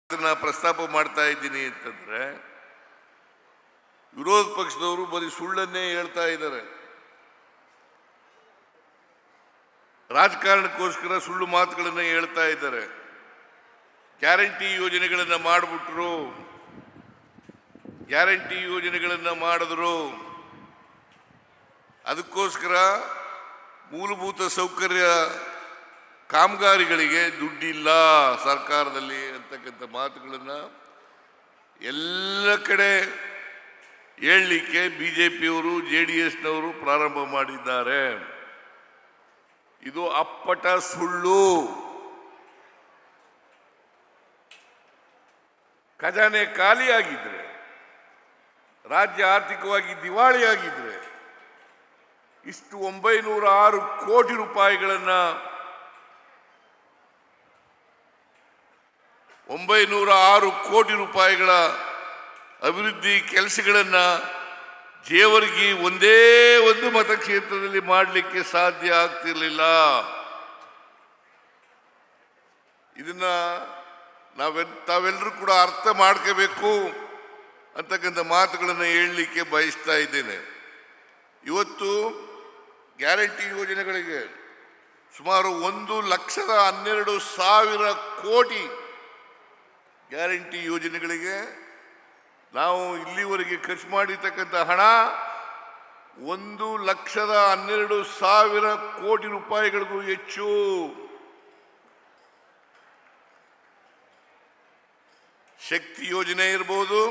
ಪ್ರಸ್ತಾಪ ಮಾಡ್ತಾ ಇದ್ದೀನಿ ಅಂತಂದ್ರೆ ವಿರೋಧ ಪಕ್ಷದವರು ಬರೀ ಸುಳ್ಳನ್ನೇ ಹೇಳ್ತಾ ಇದ್ದಾರೆ. ರಾಜಕಾರಣಕ್ಕೋಸ್ಕರ ಸುಳ್ಳು ಮಾತುಗಳನ್ನು ಹೇಳ್ತಾ ಇದ್ದಾರೆ. ಗ್ಯಾರಂಟಿ ಯೋಜನೆಗಳನ್ನು ಮಾಡಿಬಿಟ್ರು, ಗ್ಯಾರಂಟಿ ಯೋಜನೆಗಳನ್ನು ಮಾಡಿದ್ರು. ಅದಕ್ಕೋಸ್ಕರ ಮೂಲಭೂತ ಸೌಕರ್ಯ ಕಾಮಗಾರಿಗಳಿಗೆ ದುಡ್ಡಿಲ್ಲ ಸರ್ಕಾರದಲ್ಲಿ ಅಂತಕ್ಕಂಥ ಮಾತುಗಳನ್ನು ಎಲ್ಲ ಕಡೆ ಹೇಳಲಿಕ್ಕೆ ಬಿಜೆಪಿಯವರು ಜೆಡಿಎಸ್ನವರು ಪ್ರಾರಂಭ ಮಾಡಿದ್ದಾರೆ. ಇದು ಅಪ್ಪಟ ಸುಳ್ಳು. ಖಜಾನೆ ಖಾಲಿಯಾಗಿದ್ರೆ, ರಾಜ್ಯ ಆರ್ಥಿಕವಾಗಿ ದಿವಾಳಿಯಾಗಿದ್ರೆ ಇಷ್ಟು 906 ಕೋಟಿ ರೂಪಾಯಿಗಳನ್ನು 906 ಕೋಟಿ ರೂಪಾಯಿಗಳ ಅಭಿವೃದ್ಧಿ ಕೆಲಸಗಳನ್ನು ಜೇವರ್ಗಿ ಒಂದೇ ಒಂದು ಮತಕ್ಷೇತ್ರದಲ್ಲಿ ಮಾಡಲಿಕ್ಕೆ ಸಾಧ್ಯ ಆಗ್ತಿರಲಿಲ್ಲ. ಇದನ್ನ ತಾವೆಲ್ಲರೂ ಕೂಡ ಅರ್ಥ ಮಾಡ್ಕೋಬೇಕು ಅಂತಕ್ಕಂಥ ಮಾತುಗಳನ್ನು ಹೇಳಲಿಕ್ಕೆ ಬಯಸ್ತಾ ಇದ್ದೇನೆ. ಇವತ್ತು ಗ್ಯಾರಂಟಿ ಯೋಜನೆಗಳಿಗೆ ಸುಮಾರು 1,12,000 ಕೋಟಿ ಗ್ಯಾರಂಟಿ ಯೋಜನೆಗಳಿಗೆ ನಾವು ಇಲ್ಲಿವರೆಗೆ ಖರ್ಚು ಮಾಡಿರ್ತಕ್ಕಂಥ ಹಣ 1,12,000 ಕೋಟಿ ರೂಪಾಯಿಗಳಿಗೂ ಹೆಚ್ಚು. ಶಕ್ತಿ ಯೋಜನೆ ಇರ್ಬೋದು,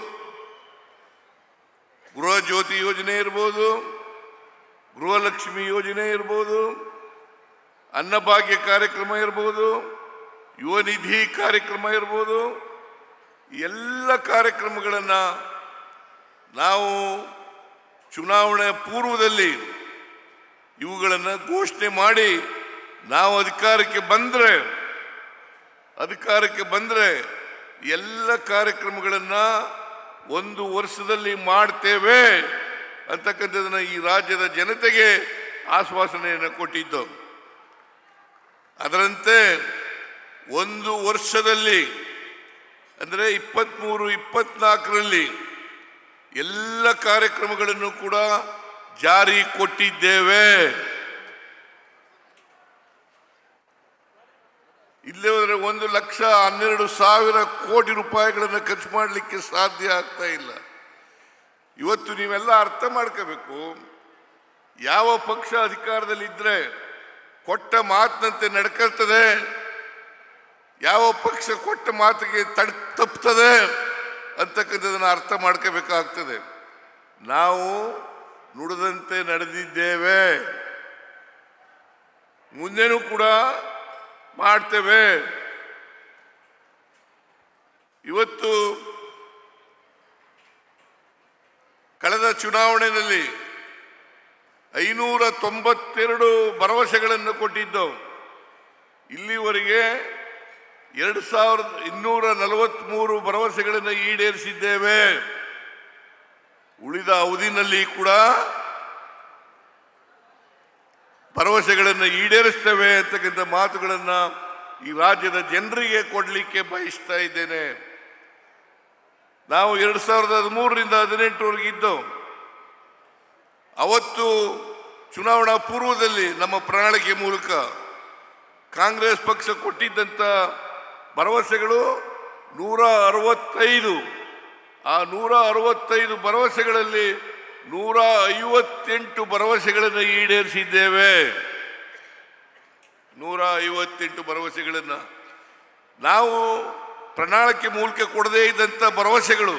ಗೃಹ ಜ್ಯೋತಿ ಯೋಜನೆ ಇರ್ಬೋದು, ಗೃಹಲಕ್ಷ್ಮಿ ಯೋಜನೆ ಇರ್ಬೋದು, ಅನ್ನಭಾಗ್ಯ ಕಾರ್ಯಕ್ರಮ ಇರ್ಬೋದು, ಯುವ ನಿಧಿ ಕಾರ್ಯಕ್ರಮ ಇರ್ಬೋದು, ಎಲ್ಲ ಕಾರ್ಯಕ್ರಮಗಳನ್ನು ನಾವು ಚುನಾವಣೆ ಪೂರ್ವದಲ್ಲಿ ಇವುಗಳನ್ನು ಘೋಷಣೆ ಮಾಡಿ ನಾವು ಅಧಿಕಾರಕ್ಕೆ ಬಂದರೆ ಎಲ್ಲ ಕಾರ್ಯಕ್ರಮಗಳನ್ನು 1 ವರ್ಷದಲ್ಲಿ ಮಾಡ್ತೇವೆ ಅಂತಕ್ಕಂಥದ್ದನ್ನು ಈ ರಾಜ್ಯದ ಜನತೆಗೆ ಆಶ್ವಾಸನೆಯನ್ನು ಕೊಟ್ಟಿದ್ದು. ಅದರಂತೆ 1 ವರ್ಷದಲ್ಲಿ ಅಂದರೆ 23-24ರಲ್ಲಿ ಎಲ್ಲ ಕಾರ್ಯಕ್ರಮಗಳನ್ನು ಕೂಡ ಜಾರಿ ಕೊಟ್ಟಿದ್ದೇವೆ. ಇಲ್ಲೇ ಹೋದರೆ 1,12,000 ಕೋಟಿ ರೂಪಾಯಿಗಳನ್ನು ಖರ್ಚು ಮಾಡಲಿಕ್ಕೆ ಸಾಧ್ಯ ಆಗ್ತಾ ಇಲ್ಲ. ಇವತ್ತು ನೀವೆಲ್ಲ ಅರ್ಥ ಮಾಡ್ಕೋಬೇಕು, ಯಾವ ಪಕ್ಷ ಅಧಿಕಾರದಲ್ಲಿದ್ದರೆ ಕೊಟ್ಟ ಮಾತಿನಂತೆ ನಡ್ಕೊಳ್ತದೆ, ಯಾವ ಪಕ್ಷ ಕೊಟ್ಟ ಮಾತಿಗೆ ತಪ್ಪುತ್ತದೆ ಅಂತಕ್ಕಂಥದ್ದನ್ನು ಅರ್ಥ ಮಾಡ್ಕೋಬೇಕಾಗ್ತದೆ. ನಾವು ನುಡಿದಂತೆ ನಡೆದಿದ್ದೇವೆ, ಮುಂದೆನೂ ಕೂಡ ಮಾಡ್ತೇವೆ. ಇವತ್ತು ಕಳೆದ ಚುನಾವಣೆಯಲ್ಲಿ 592 ಭರವಸೆಗಳನ್ನು ಕೊಟ್ಟಿದ್ದವು. ಇಲ್ಲಿವರೆಗೆ 2,243 ಭರವಸೆಗಳನ್ನು ಈಡೇರಿಸಿದ್ದೇವೆ. ಉಳಿದ ಅವಧಿನಲ್ಲಿ ಕೂಡ ಭರವಸೆಗಳನ್ನು ಈಡೇರಿಸ್ತೇವೆ ಅಂತಕ್ಕಂಥ ಮಾತುಗಳನ್ನು ಈ ರಾಜ್ಯದ ಜನರಿಗೆ ಕೊಡಲಿಕ್ಕೆ ಬಯಸ್ತಾ ಇದ್ದೇನೆ. ನಾವು 2013ರಿಂದ 2018ವರೆಗೆ ಇದ್ದವು. ಅವತ್ತು ಚುನಾವಣಾ ಪೂರ್ವದಲ್ಲಿ ನಮ್ಮ ಪ್ರಣಾಳಿಕೆ ಮೂಲಕ ಕಾಂಗ್ರೆಸ್ ಪಕ್ಷ ಕೊಟ್ಟಿದ್ದಂಥ ಭರವಸೆಗಳು 165. ಆ 165 ಭರವಸೆಗಳಲ್ಲಿ 158 ಭರವಸೆಗಳನ್ನು ಈಡೇರಿಸಿದ್ದೇವೆ. 158 ಭರವಸೆಗಳನ್ನು ನಾವು ಪ್ರಣಾಳಿಕೆ ಮೂಲಕ ಕೊಡದೇ ಇದ್ದಂಥ ಭರವಸೆಗಳು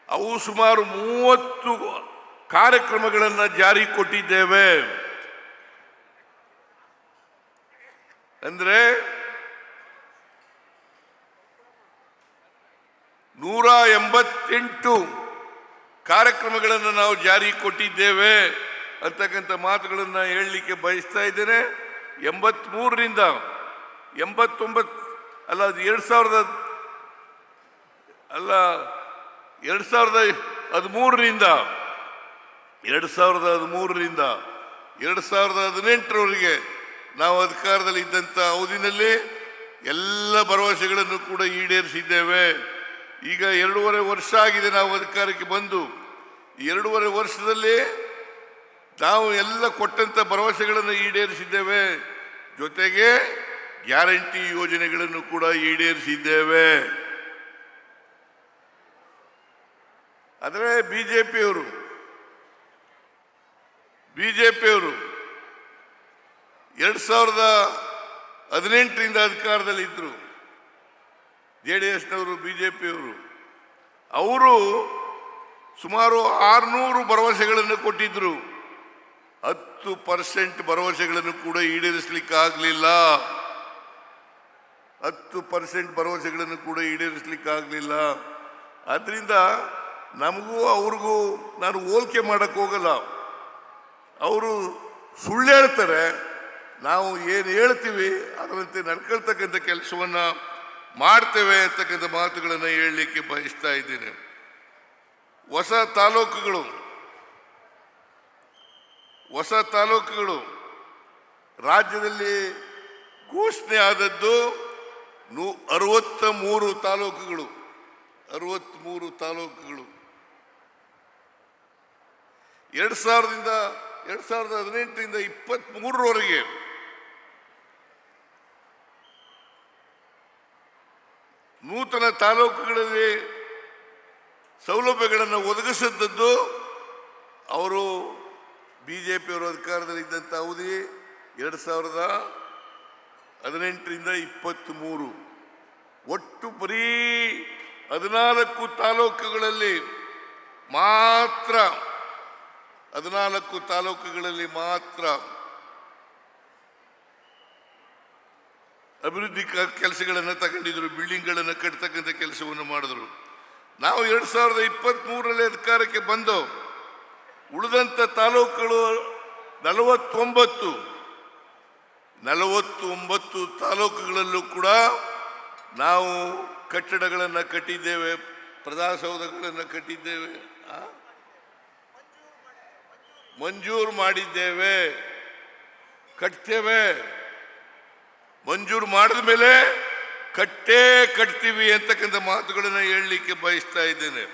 ಅವು ಸುಮಾರು 30 ಕಾರ್ಯಕ್ರಮಗಳನ್ನು ಜಾರಿ ಕೊಟ್ಟಿದ್ದೇವೆ. ಅಂದರೆ 188 ಕಾರ್ಯಕ್ರಮಗಳನ್ನು ನಾವು ಜಾರಿ ಕೊಟ್ಟಿದ್ದೇವೆ ಅಂತಕ್ಕಂಥ ಮಾತುಗಳನ್ನು ಹೇಳಲಿಕ್ಕೆ ಬಯಸ್ತಾ ಇದ್ದೇನೆ. 83ರಿಂದ 89 ಅಲ್ಲ, 2013ರಿಂದ 2018ರವರೆಗೆ ನಾವು ಅಧಿಕಾರದಲ್ಲಿ ಇದ್ದಂಥ ಅವಧಿನಲ್ಲಿ ಎಲ್ಲ ಭರವಸೆಗಳನ್ನು ಕೂಡ ಈಡೇರಿಸಿದ್ದೇವೆ. ಈಗ 2.5 ವರ್ಷ ಆಗಿದೆ ನಾವು ಅಧಿಕಾರಕ್ಕೆ ಬಂದು. ಈ 2.5 ವರ್ಷದಲ್ಲಿ ನಾವು ಎಲ್ಲ ಕೊಟ್ಟಂತ ಭರವಸೆಗಳನ್ನು ಈಡೇರಿಸಿದ್ದೇವೆ. ಜೊತೆಗೆ ಗ್ಯಾರಂಟಿ ಯೋಜನೆಗಳನ್ನು ಕೂಡ ಈಡೇರಿಸಿದ್ದೇವೆ. ಆದರೆ ಬಿಜೆಪಿಯವರು 2018ರಿಂದ ಅಧಿಕಾರದಲ್ಲಿ ಇದ್ರು. JDSನವರು, ಬಿಜೆಪಿಯವರು ಅವರು ಸುಮಾರು 600 ಭರವಸೆಗಳನ್ನು ಕೊಟ್ಟಿದ್ರು. 10% ಭರವಸೆಗಳನ್ನು ಕೂಡ ಈಡೇರಿಸಲಿಕ್ಕಾಗಲಿಲ್ಲ. 10% ಭರವಸೆಗಳನ್ನು ಕೂಡ ಈಡೇರಿಸಲಿಕ್ಕಾಗಲಿಲ್ಲ. ಆದ್ರಿಂದ ನಮಗೂ ಅವ್ರಿಗೂ ನಾನು ಹೋಲಿಕೆ ಮಾಡಕ್ಕೆ ಹೋಗಲ್ಲ. ಅವರು ಸುಳ್ಳು ಹೇಳ್ತಾರೆ, ನಾವು ಏನು ಹೇಳ್ತೀವಿ ಅದರಂತೆ ನಡ್ಕೊಳ್ತಕ್ಕಂಥ ಕೆಲಸವನ್ನ ಮಾಡ್ತೇವೆ ಅಂತಕ್ಕಂಥ ಮಾತುಗಳನ್ನು ಹೇಳಲಿಕ್ಕೆ ಬಯಸ್ತಾ ಇದ್ದೇನೆ. ಹೊಸ ತಾಲೂಕುಗಳು ರಾಜ್ಯದಲ್ಲಿ ಘೋಷಣೆ ಆದದ್ದು 63 ತಾಲೂಕುಗಳು. 63 ತಾಲೂಕುಗಳು 2018ರಿಂದ 23ರವರೆಗೆ ನೂತನ ತಾಲೂಕುಗಳಲ್ಲಿ ಸೌಲಭ್ಯಗಳನ್ನು ಒದಗಿಸಿದ್ದದ್ದು ಅವರು ಬಿಜೆಪಿಯವರು ಅಧಿಕಾರದಲ್ಲಿ ಇದ್ದಂಥ ಅವಧಿ 2018ರಿಂದ 23. ಒಟ್ಟು ಬರೀ 14 ತಾಲೂಕುಗಳಲ್ಲಿ ಮಾತ್ರ ಅಭಿವೃದ್ಧಿ ಕೆಲಸಗಳನ್ನು ತಗೊಂಡಿದ್ರು. ಬಿಲ್ಡಿಂಗ್ಗಳನ್ನು ಕಟ್ಟತಕ್ಕಂಥ ಕೆಲಸವನ್ನು ಮಾಡಿದ್ರು. ನಾವು 2023ರಲ್ಲಿ ಅಧಿಕಾರಕ್ಕೆ ಬಂದು ಉಳಿದಂಥ ತಾಲೂಕುಗಳು 49 ತಾಲೂಕುಗಳಲ್ಲೂ ಕೂಡ ನಾವು ಕಟ್ಟಡಗಳನ್ನು ಕಟ್ಟಿದ್ದೇವೆ, ಪ್ರಜಾಸೌಧಗಳನ್ನು ಕಟ್ಟಿದ್ದೇವೆ, ಮಂಜೂರು ಮಾಡಿದ್ದೇವೆ, ಕಟ್ತೇವೆ. ಮಂಜೂರು ಮಾಡಿದ ಮೇಲೆ ಕಟ್ತೀವಿ ಅಂತಕ್ಕಂಥ ಮಾತುಗಳನ್ನು ಹೇಳಲಿಕ್ಕೆ ಬಯಸ್ತಾ ಇದ್ದೇನೆ.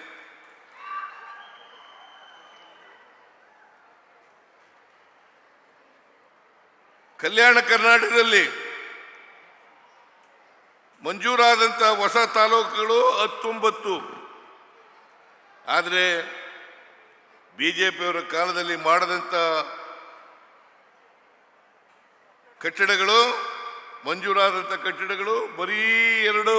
ಕಲ್ಯಾಣ ಕರ್ನಾಟಕದಲ್ಲಿ ಮಂಜೂರಾದಂಥ ಹೊಸ ತಾಲೂಕುಗಳು 19. ಆದರೆ ಬಿಜೆಪಿಯವರ ಕಾಲದಲ್ಲಿ ಮಾಡದಂಥ ಮಂಜೂರಾದಂಥ ಕಟ್ಟಡಗಳು ಬರೀ 2.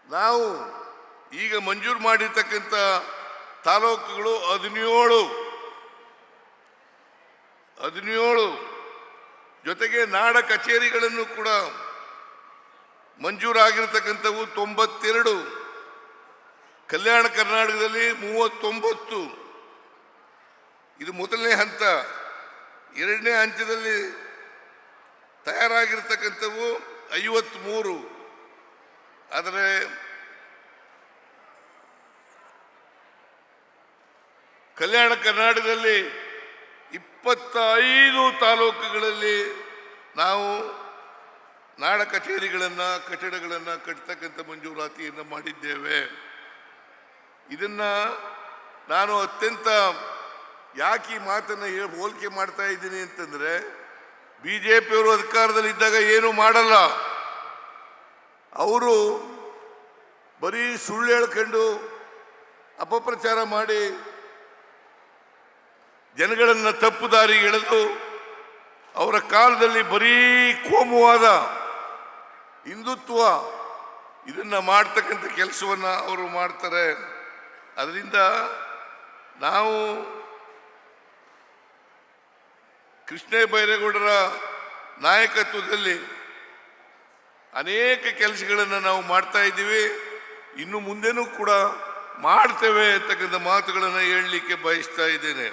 ನಾವು ಈಗ ಮಂಜೂರು ಮಾಡಿರ್ತಕ್ಕಂಥ ತಾಲೂಕುಗಳು 17. ಜೊತೆಗೆ ನಾಡ ಕಚೇರಿಗಳನ್ನು ಕೂಡ ಮಂಜೂರಾಗಿರ್ತಕ್ಕಂಥವು 92. ಕಲ್ಯಾಣ ಕರ್ನಾಟಕದಲ್ಲಿ 39. ಇದು ಮೊದಲನೇ ಹಂತ. ಎರಡನೇ ಹಂತದಲ್ಲಿ ತಯಾರಾಗಿರ್ತಕ್ಕಂಥವು 53. ಆದರೆ ಕಲ್ಯಾಣ ಕರ್ನಾಟಕದಲ್ಲಿ 25 ತಾಲೂಕುಗಳಲ್ಲಿ ನಾವು ನಾಡ ಕಚೇರಿಗಳನ್ನು, ಕಟ್ಟಡಗಳನ್ನು ಕಟ್ಟತಕ್ಕಂಥ ಮಂಜೂರಾತಿಯನ್ನು ಮಾಡಿದ್ದೇವೆ. ಇದನ್ನ ನಾನು ಅತ್ಯಂತ ಯಾಕೆ ಈ ಮಾತನ್ನು ಹೋಲಿಕೆ ಮಾಡ್ತಾ ಇದ್ದೀನಿ ಅಂತಂದ್ರೆ, ಬಿಜೆಪಿಯವರು ಅಧಿಕಾರದಲ್ಲಿ ಇದ್ದಾಗ ಏನು ಮಾಡಲ್ಲ. ಅವರು ಬರೀ ಸುಳ್ಳು ಹೇಳ್ಕೊಂಡು ಅಪಪ್ರಚಾರ ಮಾಡಿ ಜನಗಳನ್ನು ತಪ್ಪು ದಾರಿಗೆ ಎಳೆದು ಅವರ ಕಾಲದಲ್ಲಿ ಬರೀ ಕೋಮುವಾದ, ಹಿಂದುತ್ವ ಇದನ್ನ ಮಾಡ್ತಕ್ಕಂಥ ಕೆಲಸವನ್ನ ಅವರು ಮಾಡ್ತಾರೆ. ಅದರಿಂದ ನಾವು ಕೃಷ್ಣ ಬೈರೇಗೌಡರ ನಾಯಕತ್ವದಲ್ಲಿ ಅನೇಕ ಕೆಲಸಗಳನ್ನು ನಾವು ಮಾಡ್ತಾ ಇದ್ದೀವಿ. ಇನ್ನು ಮುಂದೆನೂ ಕೂಡ ಮಾಡ್ತೇವೆ ಅಂತಕ್ಕಂಥ ಮಾತುಗಳನ್ನು ಹೇಳಲಿಕ್ಕೆ ಬಯಸ್ತಾ ಇದ್ದೇನೆ.